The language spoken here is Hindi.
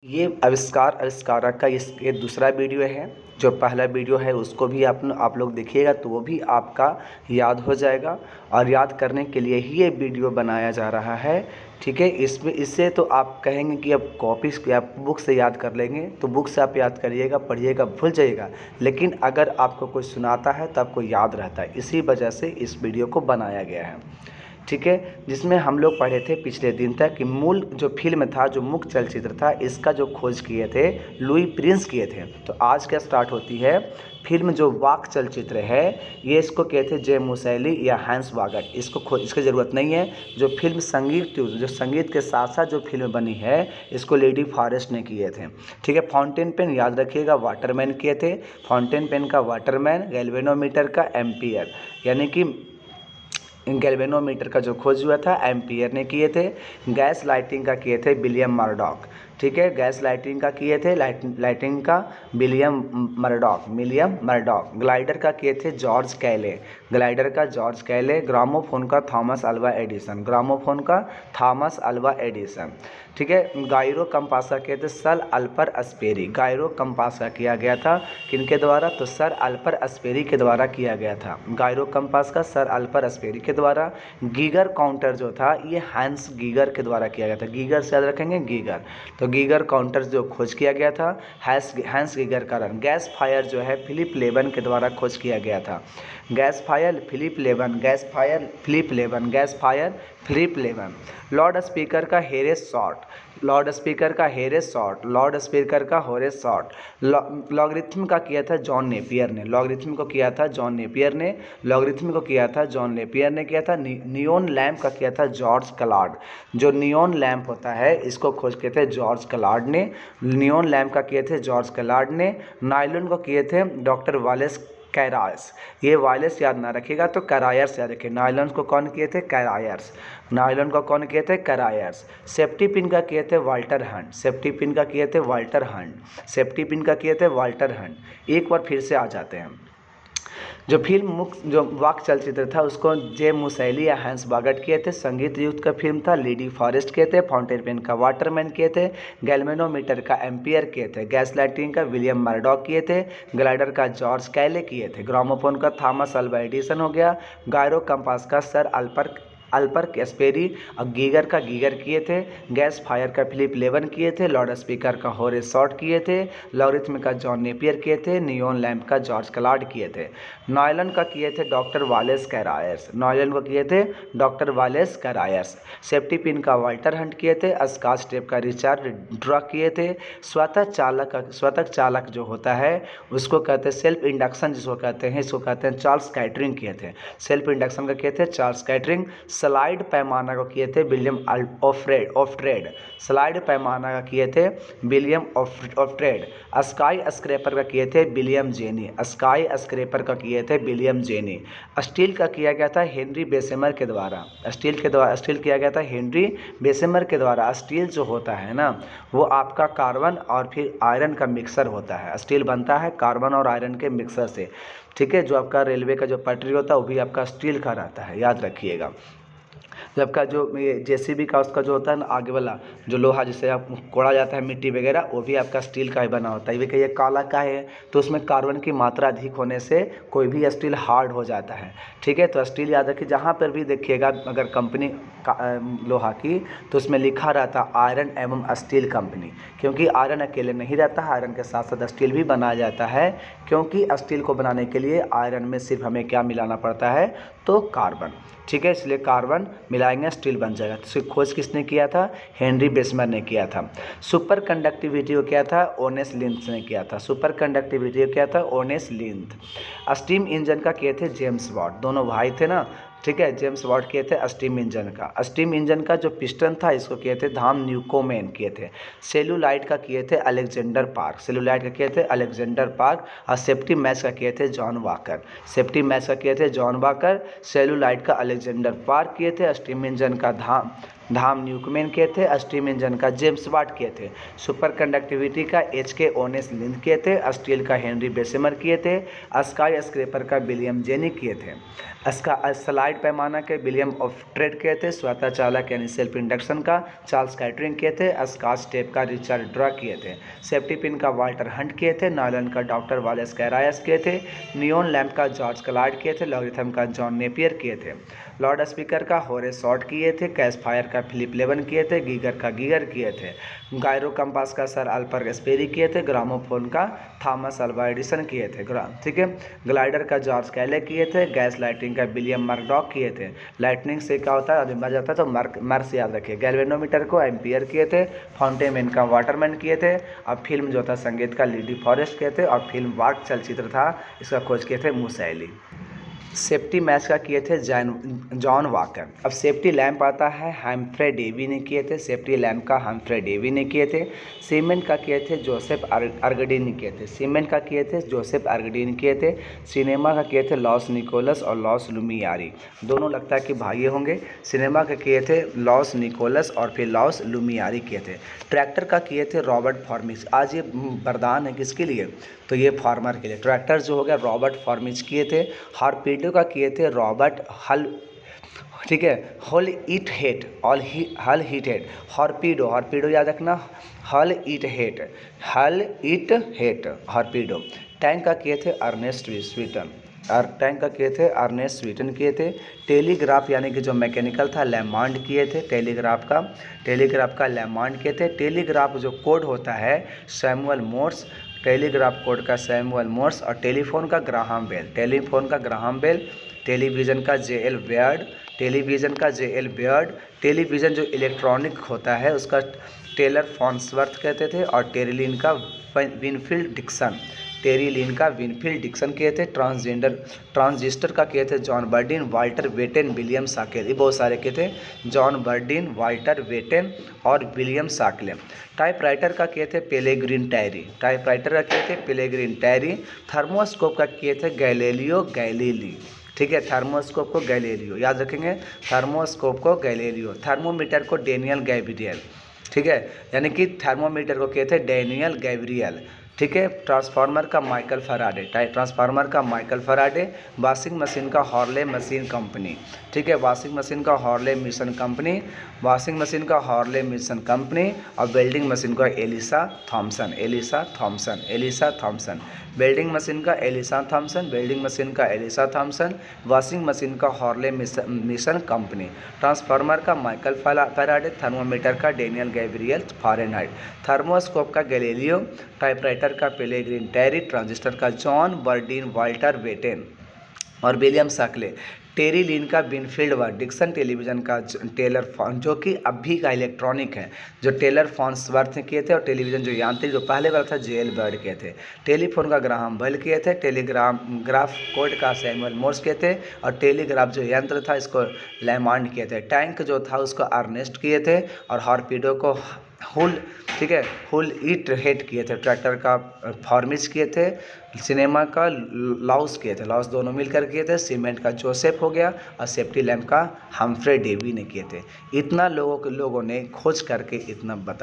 ये आविष्कारक का ये दूसरा वीडियो है। जो पहला वीडियो है उसको भी आप लोग देखिएगा तो वो भी आपका याद हो जाएगा, और याद करने के लिए ही ये वीडियो बनाया जा रहा है। ठीक है, इससे तो आप कहेंगे कि अब कॉपी से आप बुक से याद कर लेंगे, तो बुक से आप याद करिएगा, पढ़िएगा, भूल जाइएगा। लेकिन अगर आपको कोई सुनाता है तो आपको याद रहता है, इसी वजह से इस वीडियो को बनाया गया है। ठीक है, जिसमें हम लोग पढ़े थे पिछले दिन तक कि मूल जो फिल्म था, जो मुख्य चलचित्र था, इसका जो खोज किए थे लुई प्रिंस किए थे। तो आज क्या स्टार्ट होती है फिल्म, जो वाक चलचित्र है, ये इसको कहते हैं जे मुसैली या हैंस वागट। इसकी ज़रूरत नहीं है। जो फिल्म जो संगीत के साथ साथ जो फिल्म बनी है, इसको लेडी फॉरेस्ट ने किए थे। ठीक है, फाउंटेन पेन याद रखिएगा, वाटरमैन किए थे। फाउंटेन पेन का वाटरमैन, गैल्वेनोमीटर का एम्पियर, यानी कि गैल्वेनोमीटर का जो खोज हुआ था एम्पियर ने किए थे। गैस लाइटिंग का किए थे विलियम मर्डॉक। ठीक है, गैस लाइटिंग का किए थे लाइटिंग का विलियम मर्डॉक। ग्लाइडर का किए थे जॉर्ज कैले। ग्रामोफोन का थॉमस अल्वा एडिसन। ठीक है, गायरो कंपास का किए थे सर अल्पर अस्पेरी। गायरो कंपास का किया गया था किनके द्वारा? तो सर अल्पर अस्पेरी के द्वारा किया गया था। गायरो कंपास का सर अल्पर अस्पेरी के द्वारा। गीगर काउंटर जो था ये हैंस गीगर के द्वारा किया गया था। गीगर से याद रखेंगे, गीगर। तो गीगर काउंटर जो खोज किया गया था हैंस गीगर का रन। गैस फायर जो है फिलिप लेवन के द्वारा खोज किया गया था। गैस फायर फिलिप लेवन। लाउड स्पीकर का हेरेस शॉर्ट। लॉगरिथम का किया था जॉन नेपियर ने। लॉगरिथम को किया था जॉन नेपियर ने किया था। नियोन लैम्प का किया था जॉर्ज कलार्ड। जो नियोन लैम्प होता है इसको खोज किए थे जॉर्ज कलार्ड ने। नियोन लैम्प का किए थे जॉर्ज कलार्ड ने। नायलॉन को किए थे डॉक्टर वालेस कैरायर्स। ये वायरस याद ना रखिएगा तो कैरायर्स याद रखिए। नायलॉन को कौन किए थे? कैरायर्स। सेफ्टी पिन का किए थे वाल्टर हंट। एक बार फिर से आ जाते हैं। जो फिल्म मुख्य जो वाक चलचित्र था उसको जे मुसैली या हैंस बागट किए थे। संगीत युक्त का फिल्म था लेडी फॉरेस्ट किए थे। फाउंटेन पेन का वाटरमैन किए थे। गैल्वेनोमीटर का एम्पियर किए थे। गैस लाइटिंग का विलियम मर्डॉक किए थे। ग्लाइडर का जॉर्ज कैले किए थे। ग्रामोफोन का थॉमस अल्वा एडिसन हो गया। गायरो कंपास का सर अल्पर कैस्पेरी और गीगर किए थे। गैस फायर का फिलिप लेवन किए थे। लाउड स्पीकर का होरेस शॉर्ट किए थे। लॉगरिथम का जॉन नेपियर किए थे। नियोन लैम्प का जॉर्ज कलार्ड किए थे। नायलॉन का किए थे डॉक्टर वालेस कैरायर्स। सेफ्टी पिन का वाल्टर हंट किए थे। स्कॉच टेप का रिचार्ड ड्रॉ किए थे। स्वतः चालक जो होता है उसको कहते हैं सेल्फ इंडक्शन, जिसको कहते हैं चार्ल्स कैटरिंग किए थे। सेल्फ इंडक्शन का किए थे चार्ल्स कैटरिंग। स्लाइड पैमाना को किए थे विलियम ऑफ्ट्रेड। स्काई स्क्रैपर का किए थे विलियम जेनी। स्टील का किया गया था हेनरी बेसेमर के द्वारा। स्टील जो होता है ना, वो आपका कार्बन और फिर आयरन का मिक्सर होता है। स्टील बनता है कार्बन और आयरन के मिक्सर से। ठीक है, जो आपका रेलवे का जो पटरी होता है वो भी आपका स्टील का रहता है, याद रखिएगा। जब का जो ये जेसीबी का उसका जो होता है ना, आगे वाला जो लोहा जिससे आप कोड़ा जाता है मिट्टी वगैरह, वो भी आपका स्टील का ही बना होता है। ये कहिए काला का है तो उसमें कार्बन की मात्रा अधिक होने से कोई भी स्टील हार्ड हो जाता है। ठीक है, तो स्टील याद रखिए। जहाँ पर भी देखिएगा अगर कंपनी लोहा की, तो उसमें लिखा रहता आयरन एवं स्टील कंपनी, क्योंकि आयरन अकेले नहीं रहता है, आयरन के साथ साथ स्टील भी बनाया जाता है। क्योंकि स्टील को बनाने के लिए आयरन में सिर्फ हमें क्या मिलाना पड़ता है? तो कार्बन। ठीक है, इसलिए कार्बन मिलाएंगे स्टील बन जाएगा। तो इसकी खोज किसने किया था? हेनरी बेसमर ने किया था। सुपर कंडक्टिविटी को किया था ओनेस लिंथ ने किया था। स्टीम इंजन का किए थे जेम्स वाट। दोनों भाई थे ना। ठीक है, जेम्स वाट किए थे स्टीम इंजन का जो पिस्टन था इसको किए थे धाम न्यूकोमेन किए थे। सेलुलाइट का किए थे अलेक्जेंडर पार्क। और सेफ्टी मैच का किए थे जॉन वाकर। सेलुलाइट का अलेक्जेंडर पार्क किए थे। स्टीम इंजन का धाम न्यूकमैन किए थे। स्टीम इंजन का जेम्स वाट किए थे। सुपर कंडक्टिविटी का HK ओनेस लिंद किए थे। स्टील का हेनरी बेसेमर किए थे। स्काई स्क्रैपर का विलियम जेनी किए थे। स्लाइड पैमाना के विलियम ऑफ ट्रेड किए थे। स्वतः चालक यानी सेल्फ इंडक्शन का चार्ल्स कैटरिंग किए थे। स्कॉच टेप का रिचर्ड ड्रा किए थे। सेफ्टी पिन का वाल्टर हंट किए थे। नायलॉन का डॉक्टर वालेस कैरायस किए थे। नियोन लैंप का जॉर्ज क्लार्ड किए थे। लॉगरिथम का जॉन नेपियर किए थे। लाउड स्पीकर का होरेस शॉर्ट किए थे। कैश फायर का फिलिप लेवन किए थे। गीगर का गीगर किए थे। गायरो कंपास का सर अल्पर स्पेरी किए थे। ग्रामोफोन का थॉमस अल्वा एडिसन किए थे। ठीक है। ग्लाइडर का जॉर्ज कैले किए थे। गैस लाइटिंग का विलियम मर्डॉक किए थे। लाइटनिंग से क्या होता है, अभी मर जाता है तो मर्स याद रखिए। गैल्वेनोमीटर को एम्पियर किए थे। फाउंटेन मैन का वाटरमैन किए थे। और फिल्म जो था संगीत का लीडी फॉरेस्ट किए थे। और फिल्म वाक चलचित्र था, इसका खोज किए थे मुसैली। सेफ्टी मैच का किए थे जॉन वाकर। अब सेफ्टी लैंप आता है, हम्फ्रे डेवी ने किए थे। सेफ्टी लैंप का हम्फ्रे डेवी ने किए थे। सीमेंट का किए थे जोसेफ अर्गडीन किए थे। सीमेंट का किए थे जोसेफ अर्गडीन किए थे। सिनेमा का किए थे लॉस निकोलस और लॉस लुमियारी, दोनों लगता है कि भाई होंगे। सिनेमा का किए थे लॉस निकोलस और फिर लॉस लुमियारी किए थे। ट्रैक्टर का किए थे रॉबर्ट फॉर्मिच। आज ये वरदान है किसके लिए, तो ये फार्मर के लिए। ट्रैक्टर जो हो गया रॉबर्ट फॉर्मिच किए थे। हार्पीडो का किए थे रॉबर्ट हल, ठीक है। हल इट हेट हल हीट हेट। हार्पीडो याद रखना, हल इट हेट हार्पीडो। टैंक का किए थे अर्नेस्ट स्वीटन। और टैंक का किए थे अर्नेस्ट स्वीटन किए थे। टेलीग्राफ यानी कि जो मैकेनिकल था लेमांड किए थे। टेलीग्राफ का लेमांड किए थे। टेलीग्राफ जो कोड होता है सैमुअल मोर्स, टेलीग्राफ कोड का सैमुअल मोर्स। और टेलीफोन का ग्राहम बेल। टेलीविज़न का JL बेयर्ड। टेलीविज़न जो इलेक्ट्रॉनिक होता है उसका टेलर फॉन्सवर्थ कहते थे। और टेरीलिन का विनफील्ड डिक्सन किए थे। ट्रांजिस्टर का किए थे जॉन बर्डिन, वाल्टर वेटेन, विलियम साकेल, ये बहुत सारे किए थे। जॉन बर्डिन, वाल्टर वेटेन और विलियम साकेल। टाइपराइटर का किए थे पेलेग्रिन टैरी। थर्मोस्कोप का किए थे गैलीलियो गैलीली, ठीक है। थर्मोस्कोप को गैलीलियो याद रखेंगे, थर्मोस्कोप को गैलीलियो। थर्मोमीटर को डेनियल गैब्रियल, ठीक है, यानी कि थर्मोमीटर को किए थे डेनियल गैब्रियल, ठीक है। ट्रांसफार्मर का माइकल फराडे। वॉशिंग मशीन का हॉर्ले मशीन कंपनी, ठीक है। वॉशिंग मशीन का हॉर्ले मिशन कंपनी। और वेल्डिंग मशीन का एलिसा थॉमसन। वेल्डिंग मशीन का एलिसा थॉमसन। वॉशिंग मशीन का हॉर्ले मिशन कंपनी। ट्रांसफार्मर का माइकल फैराडे। थर्मोमीटर का डेनियल गैब्रियल फ़ारेनहाइट। थर्मोस्कोप का गैलीलियो। टाइपराइटर का पेलेग्रिन टैरी। ट्रांजिस्टर का जॉन बर्डिन, वाल्टर वेटेन और विलियम साकले। टेरीलिन का विनफील्ड वर्ड। डिक्सन टेलीविज़न का टेलर फॉन, जो कि अभी का इलेक्ट्रॉनिक है, जो टेलर फॉन्सवर्थ ने किए थे। और टेलीविज़न जो यांत्रिक जो पहले वाला था JL बेयर्ड किए थे। टेलीफोन का ग्राहम बेल किए थे। टेलीग्राफ कोड का सैमुअल मोर्स किए थे। और टेलीग्राफ जो यंत्र था इसको लेमांड किए थे। टैंक जो था उसको अर्नेस्ट किए थे। और हार्पीडो को हुल, ठीक है, हुल इट हेट किए थे। ट्रैक्टर का फॉर्मिच किए थे। सिनेमा का लॉस किए थे, लॉस दोनों मिलकर किए थे। सीमेंट का जोसेफ हो गया। और सेफ्टी लैंप का हम्फ्रे डेवी ने किए थे। इतना लोगों ने खोज करके इतना बताया।